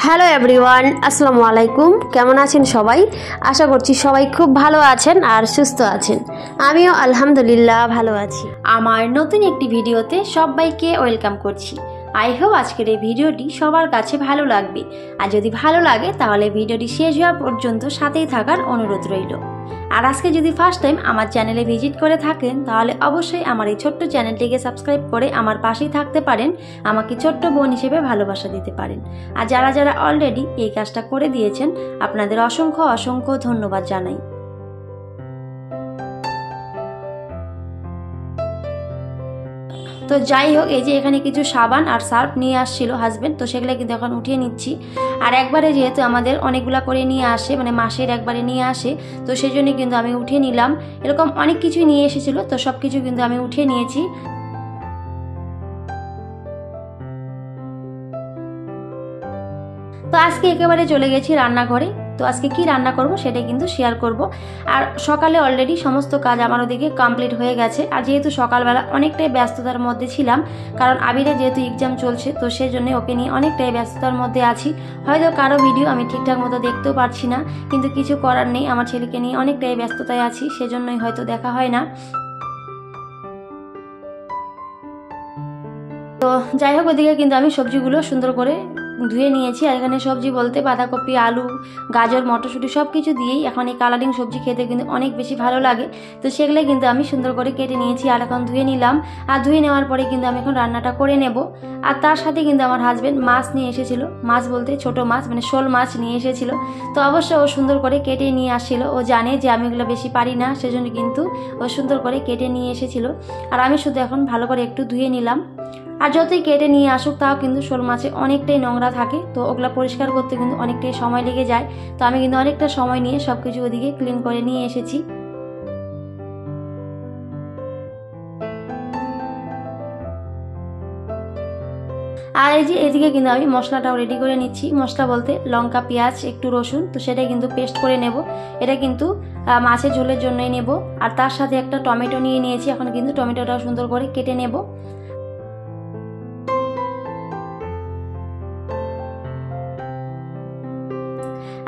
Hello everyone, আসসালামু আলাইকুম। কেমন আছেন সবাই? আশা করছি সবাই খুব ভালো আছেন আর সুস্থ আছেন। আমিও আলহামদুলিল্লাহ ভালো আছি। আমার নতুন একটি ভিডিওতে সবাইকে ওয়েলকাম করছি। আই হোপ আজকের এই ভিডিওটি সবার কাছে ভালো লাগবে। আর যদি ভালো লাগে তাহলে ভিডিওটি শেষ হওয়া পর্যন্ত সাথেই থাকার অনুরোধ রইল। আর আজকে যদি ফার্স্ট টাইম আমার চ্যানেলে ভিজিট করে থাকেন তাহলে অবশ্যই আমার এই ছোট্ট চ্যানেলটিকে সাবস্ক্রাইব করে আমার পাশেই থাকতে পারেন, আমাকে ছোট্ট বোন হিসেবে ভালোবাসা দিতে পারেন। আর যারা যারা অলরেডি এই কাজটা করে দিয়েছেন আপনাদের অসংখ্য অসংখ্য ধন্যবাদ জানাই। তো যাই হোক, এই যে এখানে কিছু সাবান আর সার্ফ নিয়ে আসছিল হাজবেন্ড, তো সেগুলো কিন্তু এখন উঠিয়ে নিচ্ছি। আর একবারে যেহেতু আমাদের অনেকগুলা করে নিয়ে আসে, মানে মাসের একবারে নিয়ে আসে, তো সেই জন্য কিন্তু আমি উঠিয়ে নিলাম। এরকম অনেক কিছুই নিয়ে এসেছিল, তো সব কিছু কিন্তু আমি উঠিয়ে নিয়েছি। তো আজকে একেবারে চলে গেছি রান্নাঘরে। তো আজকে কি রান্না করব সেটাই কিন্তু শেয়ার করব। আর সকালে অলরেডি সমস্ত কাজ আমার ওদিকে কমপ্লিট হয়ে গেছে। আর যেহেতু সকালবেলা অনেকটাই ব্যস্ততার মধ্যে ছিলাম, কারণ আবিরের যেহেতু এক্সাম চলছে, তো সেই জন্য ওকে নিয়ে অনেকটাই ব্যস্ততার মধ্যে আছি। হয়তো কারো ভিডিও আমি ঠিকঠাক মতো দেখতেও পারছি না, কিন্তু কিছু করার নেই, আমার ছেলেকে নিয়ে অনেকটাই ব্যস্ততায় আছি, সেজন্যই হয়তো দেখা হয় না। তো যাই হোক, ওদিকে কিন্তু আমি সবজিগুলো সুন্দর করে ধুয়ে নিয়েছি। আর এখানে সবজি বলতে বাঁধাকপি, আলু, গাজর, মটরশুঁটি সব কিছু দিয়েই এখন এই কালারিং সবজি খেতে কিন্তু অনেক বেশি ভালো লাগে। তো সেগুলো কিন্তু আমি সুন্দর করে কেটে নিয়েছি আর এখন ধুয়ে নিলাম। আর ধুয়ে নেওয়ার পরে কিন্তু আমি এখন রান্নাটা করে নেব। আর তার সাথে কিন্তু আমার হাজবেন্ড মাছ নিয়ে এসেছিল, মাছ বলতে ছোট মাছ, মানে শোল মাছ নিয়ে এসেছিল। তো অবশ্য ও সুন্দর করে কেটে নিয়ে আসছিল, ও জানে যে আমি এগুলো বেশি পারি না, সেজন্য কিন্তু ও সুন্দর করে কেটে নিয়ে এসেছিল। আর আমি শুধু এখন ভালো করে একটু ধুয়ে নিলাম। আর যতই কেটে নিয়ে আসুক তাও কিন্তু শোল মাছে অনেকটাই নোংরা থাকে, তো ওগুলা পরিষ্কার করতে কিন্তু অনেকটাই সময় লেগে যায়। তো আমি কিন্তু অনেকটা সময় নিয়ে সবকিছু ওদিকে ক্লিন করে নিয়ে এসেছি। আর এই যে এদিকে কিন্তু আমি মশলাটাও রেডি করে নিচ্ছি। মশলা বলতে লঙ্কা, পেঁয়াজ, একটু রসুন, তো সেটাই কিন্তু পেস্ট করে নেব। এটা কিন্তু মাছের ঝোলের জন্যই নেব। আর তার সাথে একটা টমেটো নিয়ে নিয়েছি, এখন কিন্তু টমেটোটাও সুন্দর করে কেটে নেব।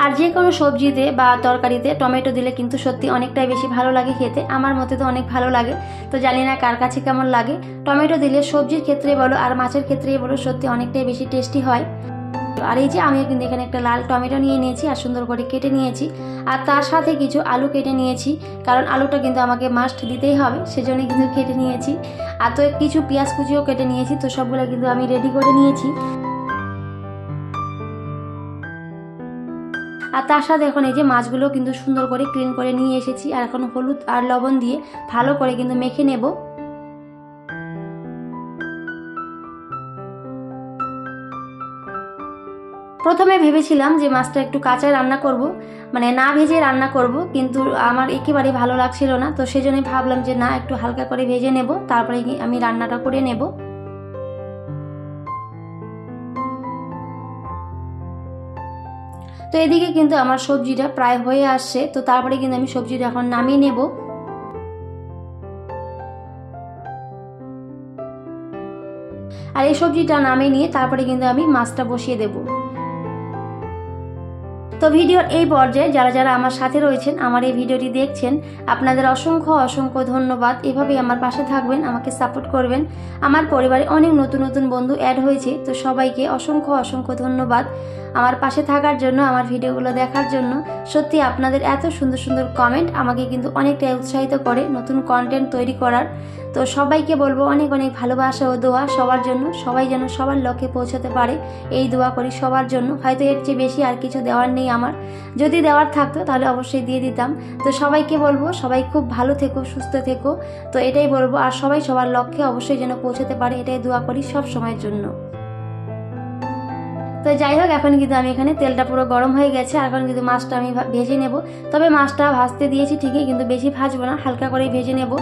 আর যে কোনো সবজিতে বা তরকারিতে টমেটো দিলে কিন্তু সত্যি অনেকটাই বেশি ভালো লাগে খেতে, আমার মতে তো অনেক ভালো লাগে। তো জানি না কার কাছে কেমন লাগে। টমেটো দিলে সবজির ক্ষেত্রে বলো আর মাছের ক্ষেত্রেই বলো সত্যি অনেকটাই বেশি টেস্টি হয়। আর এই যে আমিও কিন্তু এখানে একটা লাল টমেটো নিয়ে নিয়েছি আর সুন্দর করে কেটে নিয়েছি। আর তার সাথে কিছু আলু কেটে নিয়েছি, কারণ আলুটা কিন্তু আমাকে মাস্ট দিতেই হবে, সেজন্য কিন্তু কেটে নিয়েছি। আর তো কিছু পেঁয়াজ কুচিও কেটে নিয়েছি, তো সবগুলো কিন্তু আমি রেডি করে নিয়েছি। আর তার সাথে এখন এই যে মাছগুলো কিন্তু সুন্দর করে ক্লিন করে নিয়ে এসেছি। আর এখন হলুদ আর লবণ দিয়ে ভালো করে কিন্তু মেখে নেব। প্রথমে ভেবেছিলাম যে মাছটা একটু কাঁচা রান্না করব, মানে না ভেজে রান্না করব, কিন্তু আমার একেবারেই ভালো লাগছিল না। তো সেজন্যই ভাবলাম যে না, একটু হালকা করে ভেজে নেব, তারপরে আমি রান্নাটা করে নেব। তো এদিকে কিন্তু আমার সবজিটা প্রায় হয়ে আসছে, তো তারপরে কিন্তু আমি সবজিটা এখন নামিয়ে নেব। আর এই সবজিটা নামিয়ে নিয়ে তারপরে কিন্তু আমি মাছটা বসিয়ে দেব। তো ভিডিওর এই পর্যায়ে যারা যারা আমার সাথে রয়েছেন, আমার এই ভিডিওটি দেখছেন, আপনাদের অসংখ্য অসংখ্য ধন্যবাদ। এভাবেই আমার পাশে থাকবেন, আমাকে সাপোর্ট করবেন। আমার পরিবারে অনেক নতুন নতুন বন্ধু অ্যাড হয়েছে, তো সবাইকে অসংখ্য অসংখ্য ধন্যবাদ আমার পাশে থাকার জন্য, আমার ভিডিওগুলো দেখার জন্য। সত্যি আপনাদের এত সুন্দর সুন্দর কমেন্ট আমাকে কিন্তু অনেকটাই উৎসাহিত করে নতুন কন্টেন্ট তৈরি করার। তো সবাইকে বলবো অনেক অনেক ভালোবাসা ও দোয়া সবার জন্য, সবাই যেন সবার লক্ষ্যে পৌঁছাতে পারে, এই দোয়া করি সবার জন্য। হয়তো এর চেয়ে বেশি আর কিছু দেওয়ার নেই আমার, যদি দেওয়ার থাকতো তাহলে অবশ্যই দিয়ে দিতাম। তো সবাইকে বলবো সবাই খুব ভালো থেকো, সুস্থ থেকো, তো এটাই বলবো। আর সবাই সবার লক্ষ্যে অবশ্যই যেন পৌঁছাতে পারে, এটাই দোয়া করি সব সময়ের জন্য। তো যাই হোক, এখন কিন্তু আমি এখানে তেলটা পুরো গরম হয়ে গেছে, আর এখন কিন্তু মাছটা আমি ভেজে নেব। তবে মাছটা ভাজতে দিয়েছি ঠিকই, কিন্তু বেশি ভাজবো না, হালকা করেই ভেজে নেব।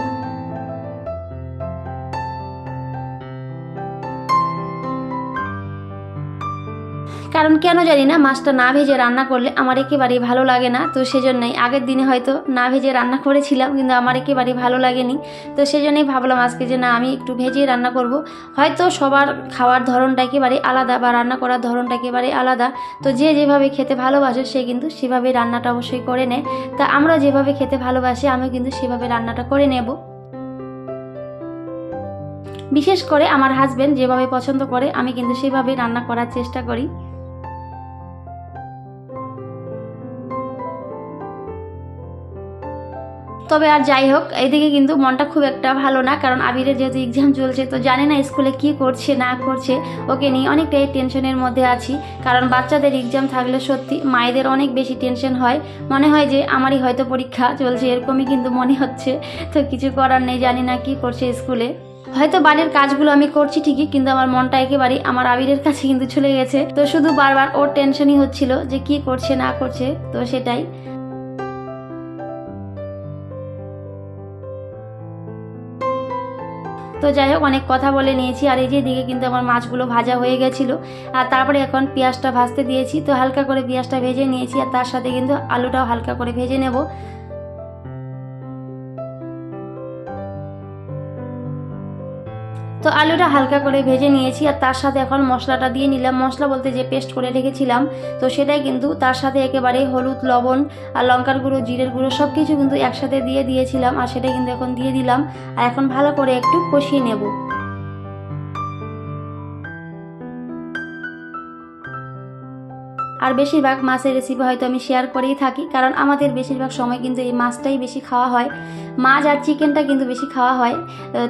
কারণ কেন জানি না মাছটা না ভেজে রান্না করলে আমার একেবারেই ভালো লাগে না। তো সেজন্যই আগের দিনে হয়তো না ভেজে রান্না করেছিলাম, কিন্তু আমার একেবারেই ভালো লাগেনি। তো সেজন্যই ভাবলাম আজকে যে না, আমি একটু ভেজে রান্না করব। হয়তো সবার খাওয়ার ধরনটা একেবারে আলাদা বা রান্না করার ধরনটা একেবারে আলাদা। তো যে যেভাবে খেতে ভালোবাসে সে কিন্তু সেভাবে রান্নাটা অবশ্যই করে নেয়। তা আমরা যেভাবে খেতে ভালোবাসি আমিও কিন্তু সেভাবে রান্নাটা করে নেব। বিশেষ করে আমার হাজবেন্ড যেভাবে পছন্দ করে আমি কিন্তু সেভাবে রান্না করার চেষ্টা করি। তবে আর যাই হোক, এদিকে কিন্তু মনটা খুব একটা ভালো না, কারণ আবিরের যেহেতু এক্সাম চলছে, তো জানি না স্কুলে কি করছে না করছে, ওকে নিয়ে অনেকটাই টেনশনের মধ্যে আছি। কারণ বাচ্চাদের এক্সাম থাকলে সত্যি মায়েদের অনেক বেশি টেনশন হয়, মনে হয় যে আমারই হয়তো পরীক্ষা চলছে, এরকমই কিন্তু মনে হচ্ছে। তো কিছু করার নেই, জানি না কি করছে স্কুলে। হয়তো বাড়ির কাজগুলো আমি করছি ঠিকই, কিন্তু আমার মনটা একেবারেই আমার আবিরের কাছে কিন্তু চলে গেছে। তো শুধু বারবার ওর টেনশনই হচ্ছিল যে কি করছে না করছে, তো সেটাই। তো যাই হোক, অনেক কথা বলে নিয়েছি। আর এই যে দিকে কিন্তু আমার মাছগুলো ভাজা হয়ে গেছিলো, আর তারপরে এখন পেঁয়াজটা ভাজতে দিয়েছি। তো হালকা করে পেঁয়াজটা ভেজে নিয়েছি, আর তার সাথে কিন্তু আলুটাও হালকা করে ভেজে নেব। তো আলুটা হালকা করে ভেজে নিয়েছি, আর তার সাথে এখন মশলাটা দিয়ে নিলাম। মশলা বলতে যে পেস্ট করে রেখেছিলাম, তো সেটাই কিন্তু তার সাথে একেবারে হলুদ, লবণ আর লঙ্কার গুঁড়ো, জিরের গুঁড়ো সব কিছু কিন্তু একসাথে দিয়ে দিয়েছিলাম, আর সেটাই কিন্তু এখন দিয়ে দিলাম। আর এখন ভালো করে একটু কষিয়ে নেব। আর বেশিরভাগ মাছের রেসিপি হয়তো আমি শেয়ার করেই থাকি, কারণ আমাদের বেশিরভাগ সময় কিন্তু এই মাছটাই বেশি খাওয়া হয়। মাছ আর চিকেনটা কিন্তু বেশি খাওয়া হয়।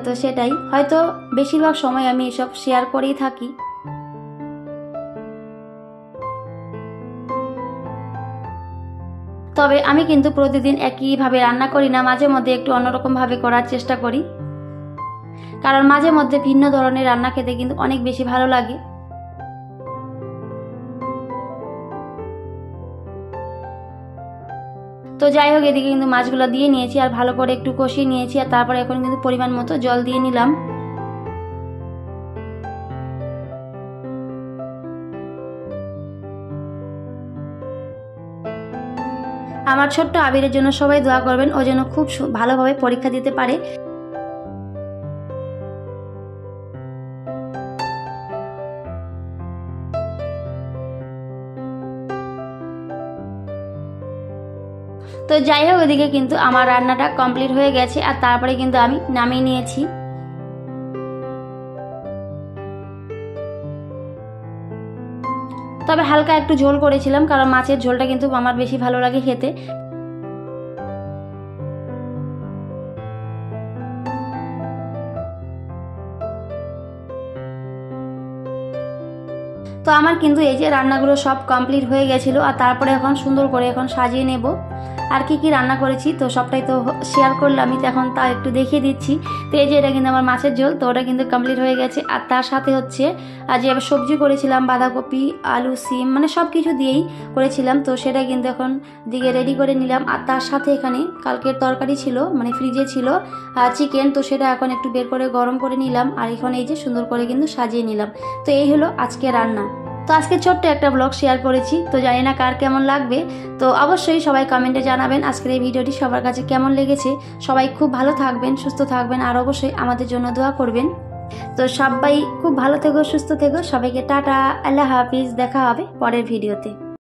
তো সেটাই হয়তো বেশিরভাগ সময় আমি এসব শেয়ার করেই থাকি। তবে আমি কিন্তু প্রতিদিন একইভাবে রান্না করি না, মাঝে মধ্যে একটু অন্যরকমভাবে করার চেষ্টা করি, কারণ মাঝে মধ্যে ভিন্ন ধরনের রান্না খেতে কিন্তু অনেক বেশি ভালো লাগে। তো যাই হোক, এদিকে কিন্তু মাছগুলো দিয়ে নিয়েছি আর ভালো করে একটু কষিয়ে নিয়েছি, আর তারপরে এখন কিন্তু পরিমাণ মতো জল দিয়ে নিলাম। আমার ছোট্ট আবিরের জন্য সবাই দোয়া করবেন, ও যেন খুব ভালোভাবে পরীক্ষা দিতে পারে। তো যাই হোক, এদিকে কিন্তু আমার রান্নাটা কমপ্লিট হয়ে গেছে, আর তারপরে কিন্তু আমি নামিয়ে নিয়েছি। তবে হালকা একটু ঝোল করেছিলাম, কারণ মাছের ঝোলটা কিন্তু আমার বেশি ভালো লাগে খেতে। তো আমার কিন্তু এই যে রান্নাগুলো সব কমপ্লিট হয়ে গেছিলো, আর তারপরে এখন সুন্দর করে এখন সাজিয়ে নেব। আর কি কি রান্না করেছি তো সবটাই তো শেয়ার করলামই, তো এখন তা একটু দেখিয়ে দিচ্ছি। তো এই যে এটা কিন্তু আমার মাছের ঝোল, তো ওটা কিন্তু কমপ্লিট হয়ে গেছে। আর তার সাথে হচ্ছে যে সবজি করেছিলাম, বাঁধাকপি, আলু, সিম, মানে সব কিছু দিয়েই করেছিলাম। তো সেটা কিন্তু এখন দিকে রেডি করে নিলাম। আর তার সাথে এখানে কালকের তরকারি ছিল, মানে ফ্রিজে ছিল চিকেন, তো সেটা এখন একটু বের করে গরম করে নিলাম। আর এখন এই যে সুন্দর করে কিন্তু সাজিয়ে নিলাম। তো এই হলো আজকে রান্না। তো আজকে ছোট্ট একটা ব্লগ শেয়ার করেছি, তো জানি না কার কেমন লাগবে। তো অবশ্যই সবাই কমেন্টে জানাবেন আজকের এই ভিডিওটি সবার কাছে কেমন লেগেছে। সবাই খুব ভালো থাকবেন, সুস্থ থাকবেন, আর অবশ্যই আমাদের জন্য দোয়া করবেন। তো সবাই খুব ভালো থেকো, সুস্থ থেকো। সবাইকে টাটা, আল্লাহ হাফিজ। দেখা হবে পরের ভিডিওতে।